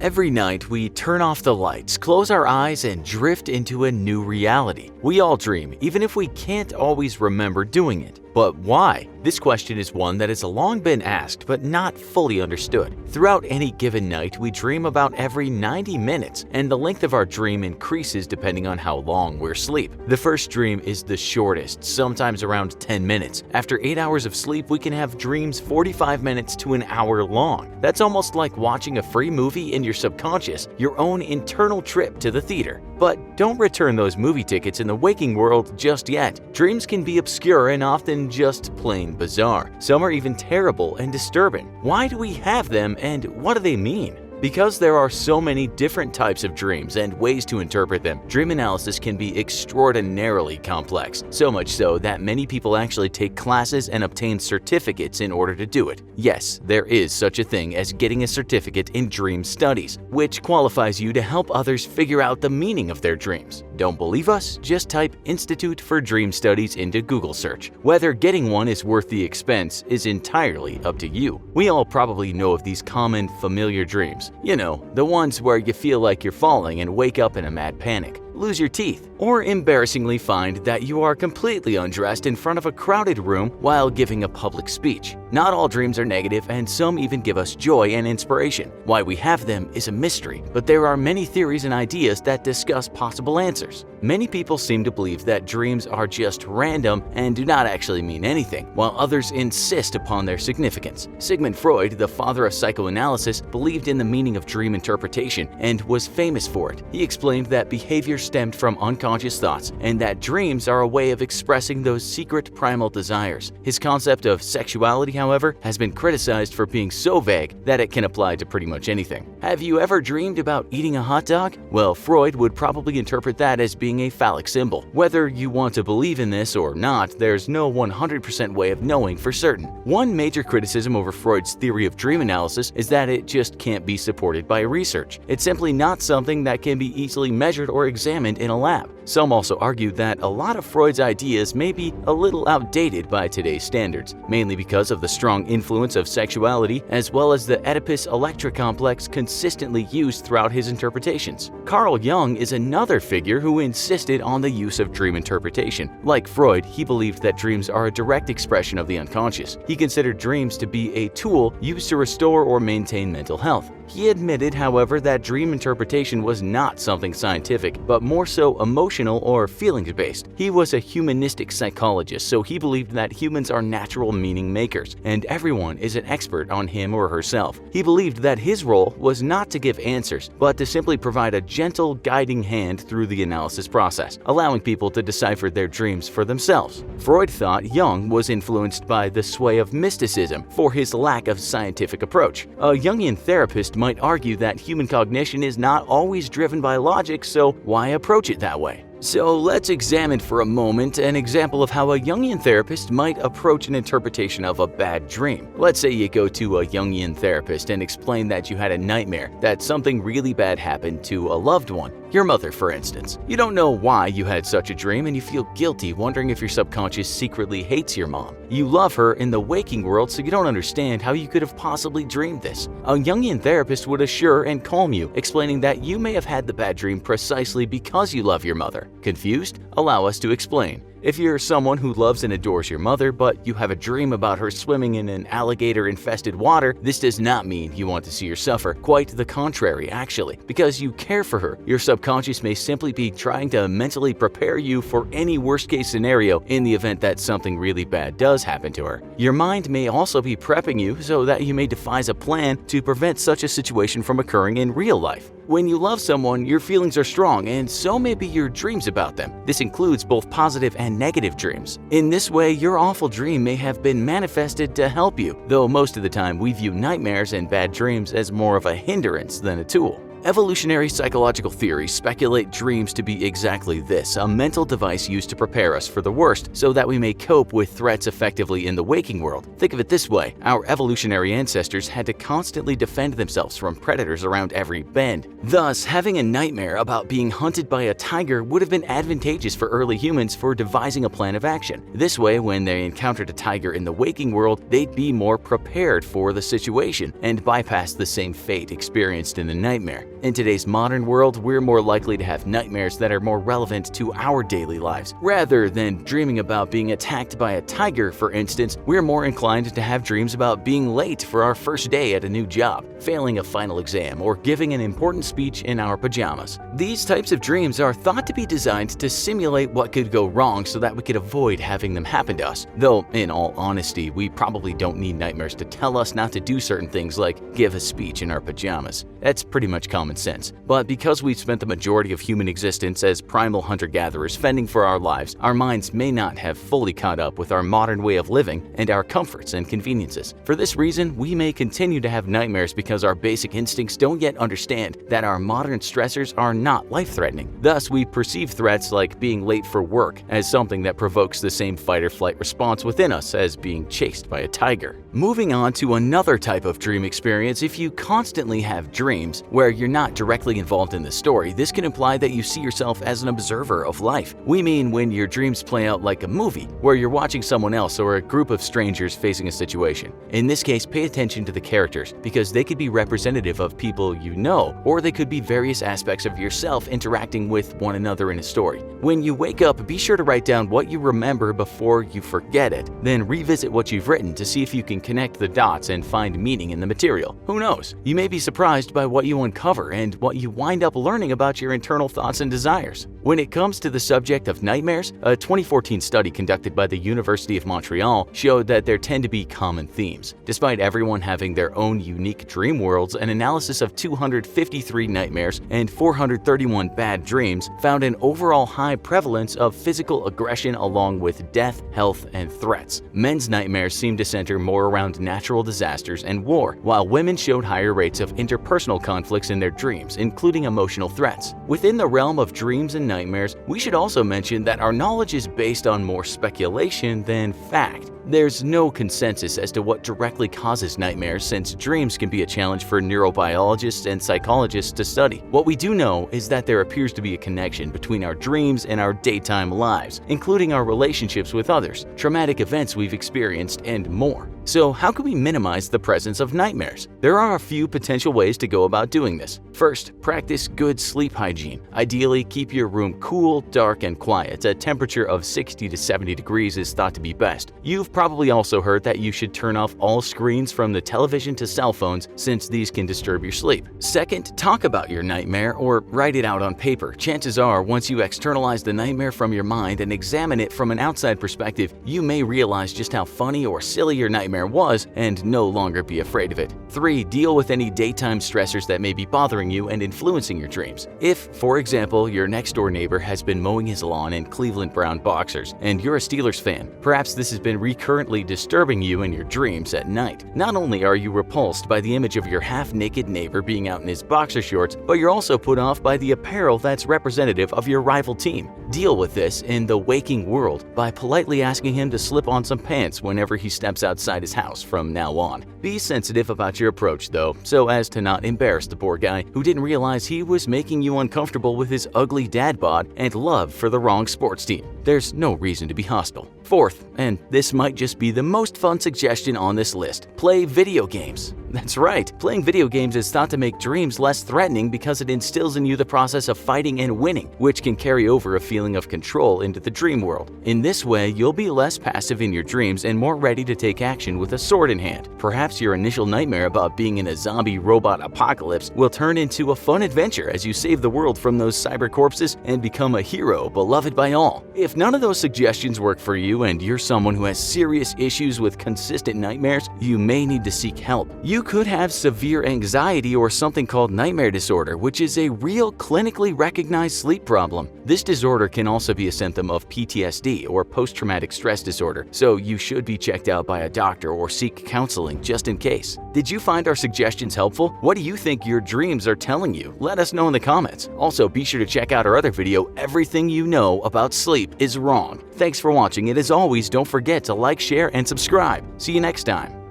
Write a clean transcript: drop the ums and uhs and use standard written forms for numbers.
Every night, we turn off the lights, close our eyes, and drift into a new reality. We all dream, even if we can't always remember doing it. But why? This question is one that has long been asked but not fully understood. Throughout any given night, we dream about every 90 minutes, and the length of our dream increases depending on how long we're asleep. The first dream is the shortest, sometimes around 10 minutes. After 8 hours of sleep, we can have dreams 45 minutes to an hour long. That's almost like watching a free movie in your subconscious, your own internal trip to the theater. But don't return those movie tickets in the waking world just yet. Dreams can be obscure and often just plain bizarre. Some are even terrible and disturbing. Why do we have them, and what do they mean? Because there are so many different types of dreams and ways to interpret them, dream analysis can be extraordinarily complex, so much so that many people actually take classes and obtain certificates in order to do it. Yes, there is such a thing as getting a certificate in dream studies, which qualifies you to help others figure out the meaning of their dreams. Don't believe us? Just type Institute for Dream Studies into Google search. Whether getting one is worth the expense is entirely up to you. We all probably know of these common, familiar dreams. You know, the ones where you feel like you're falling and wake up in a mad panic, lose your teeth, or embarrassingly find that you are completely undressed in front of a crowded room while giving a public speech. Not all dreams are negative, and some even give us joy and inspiration. Why we have them is a mystery, but there are many theories and ideas that discuss possible answers. Many people seem to believe that dreams are just random and do not actually mean anything, while others insist upon their significance. Sigmund Freud, the father of psychoanalysis, believed in the meaning of dream interpretation and was famous for it. He explained that behavior stemmed from unconscious thoughts, and that dreams are a way of expressing those secret primal desires. His concept of sexuality, however, has been criticized for being so vague that it can apply to pretty much anything. Have you ever dreamed about eating a hot dog? Well, Freud would probably interpret that as being a phallic symbol. Whether you want to believe in this or not, there's no 100% way of knowing for certain. One major criticism over Freud's theory of dream analysis is that it just can't be supported by research. It's simply not something that can be easily measured or examined in a lab. Some also argue that a lot of Freud's ideas may be a little outdated by today's standards, mainly because of the strong influence of sexuality as well as the Oedipus-Electra complex consistently used throughout his interpretations. Carl Jung is another figure who insisted on the use of dream interpretation. Like Freud, he believed that dreams are a direct expression of the unconscious. He considered dreams to be a tool used to restore or maintain mental health. He admitted, however, that dream interpretation was not something scientific, but more so emotional or feelings-based. He was a humanistic psychologist, so he believed that humans are natural meaning makers, and everyone is an expert on him or herself. He believed that his role was not to give answers, but to simply provide a gentle, guiding hand through the analysis process, allowing people to decipher their dreams for themselves. Freud thought Jung was influenced by the sway of mysticism for his lack of scientific approach. A Jungian therapist might argue that human cognition is not always driven by logic, so why approach it that way? So let's examine for a moment an example of how a Jungian therapist might approach an interpretation of a bad dream. Let's say you go to a Jungian therapist and explain that you had a nightmare, that something really bad happened to a loved one, your mother for instance. You don't know why you had such a dream and you feel guilty, wondering if your subconscious secretly hates your mom. You love her in the waking world, so you don't understand how you could have possibly dreamed this. A Jungian therapist would assure and calm you, explaining that you may have had the bad dream precisely because you love your mother. Confused? Allow us to explain. If you're someone who loves and adores your mother, but you have a dream about her swimming in an alligator-infested water, this does not mean you want to see her suffer. Quite the contrary, actually. Because you care for her, your subconscious may simply be trying to mentally prepare you for any worst-case scenario in the event that something really bad does happen to her. Your mind may also be prepping you so that you may devise a plan to prevent such a situation from occurring in real life. When you love someone, your feelings are strong, and so may be your dreams about them. This includes both positive and negative dreams. In this way, your awful dream may have been manifested to help you, though most of the time we view nightmares and bad dreams as more of a hindrance than a tool. Evolutionary psychological theories speculate dreams to be exactly this, a mental device used to prepare us for the worst so that we may cope with threats effectively in the waking world. Think of it this way, our evolutionary ancestors had to constantly defend themselves from predators around every bend. Thus, having a nightmare about being hunted by a tiger would have been advantageous for early humans for devising a plan of action. This way, when they encountered a tiger in the waking world, they'd be more prepared for the situation and bypass the same fate experienced in the nightmare. In today's modern world, we're more likely to have nightmares that are more relevant to our daily lives. Rather than dreaming about being attacked by a tiger, for instance, we're more inclined to have dreams about being late for our first day at a new job, failing a final exam, or giving an important speech in our pajamas. These types of dreams are thought to be designed to simulate what could go wrong so that we could avoid having them happen to us. Though, in all honesty, we probably don't need nightmares to tell us not to do certain things like give a speech in our pajamas. That's pretty much common sense. But because we've spent the majority of human existence as primal hunter-gatherers fending for our lives, our minds may not have fully caught up with our modern way of living and our comforts and conveniences. For this reason, we may continue to have nightmares because our basic instincts don't yet understand that our modern stressors are not life-threatening. Thus, we perceive threats like being late for work as something that provokes the same fight-or-flight response within us as being chased by a tiger. Moving on to another type of dream experience, if you constantly have dreams where you're not directly involved in the story, this can imply that you see yourself as an observer of life. We mean when your dreams play out like a movie, where you're watching someone else or a group of strangers facing a situation. In this case, pay attention to the characters, because they could be representative of people you know, or they could be various aspects of yourself interacting with one another in a story. When you wake up, be sure to write down what you remember before you forget it. Then revisit what you've written to see if you can connect the dots and find meaning in the material. Who knows? You may be surprised by what you uncover and what you wind up learning about your internal thoughts and desires. When it comes to the subject of nightmares, a 2014 study conducted by the University of Montreal showed that there tend to be common themes. Despite everyone having their own unique dream worlds, an analysis of 253 nightmares and 431 bad dreams found an overall high prevalence of physical aggression along with death, health, and threats. Men's nightmares seemed to center more around natural disasters and war, while women showed higher rates of interpersonal conflicts in their dreams, including emotional threats. Within the realm of dreams and nightmares, we should also mention that our knowledge is based on more speculation than fact. There's no consensus as to what directly causes nightmares, since dreams can be a challenge for neurobiologists and psychologists to study. What we do know is that there appears to be a connection between our dreams and our daytime lives, including our relationships with others, traumatic events we've experienced, and more. So how can we minimize the presence of nightmares? There are a few potential ways to go about doing this. First, practice good sleep hygiene. Ideally, keep your room cool, dark, and quiet. A temperature of 60 to 70 degrees is thought to be best. You've probably also heard that you should turn off all screens from the television to cell phones, since these can disturb your sleep. Second, talk about your nightmare or write it out on paper. Chances are, once you externalize the nightmare from your mind and examine it from an outside perspective, you may realize just how funny or silly your nightmare was and no longer be afraid of it. 3. Deal with any daytime stressors that may be bothering you and influencing your dreams. If, for example, your next-door neighbor has been mowing his lawn in Cleveland Brown boxers and you're a Steelers fan, perhaps this has been recurrently disturbing you in your dreams at night. Not only are you repulsed by the image of your half-naked neighbor being out in his boxer shorts, but you're also put off by the apparel that's representative of your rival team. Deal with this in the waking world by politely asking him to slip on some pants whenever he steps outside his house from now on. Be sensitive about your approach though, so as to not embarrass the poor guy who didn't realize he was making you uncomfortable with his ugly dad bod and love for the wrong sports team. There's no reason to be hostile. Fourth, and this might just be the most fun suggestion on this list, play video games. That's right, playing video games is thought to make dreams less threatening because it instills in you the process of fighting and winning, which can carry over a feeling of control into the dream world. In this way, you'll be less passive in your dreams and more ready to take action with a sword in hand. Perhaps your initial nightmare about being in a zombie robot apocalypse will turn into a fun adventure as you save the world from those cyber corpses and become a hero beloved by all. If none of those suggestions work for you, you and you're someone who has serious issues with consistent nightmares, you may need to seek help. You could have severe anxiety or something called nightmare disorder, which is a real clinically recognized sleep problem. This disorder can also be a symptom of PTSD or post-traumatic stress disorder, so you should be checked out by a doctor or seek counseling just in case. Did you find our suggestions helpful? What do you think your dreams are telling you? Let us know in the comments. Also, be sure to check out our other video, Everything You Know About Sleep is Wrong. Thanks for watching, and as always, don't forget to like, share, and subscribe. See you next time.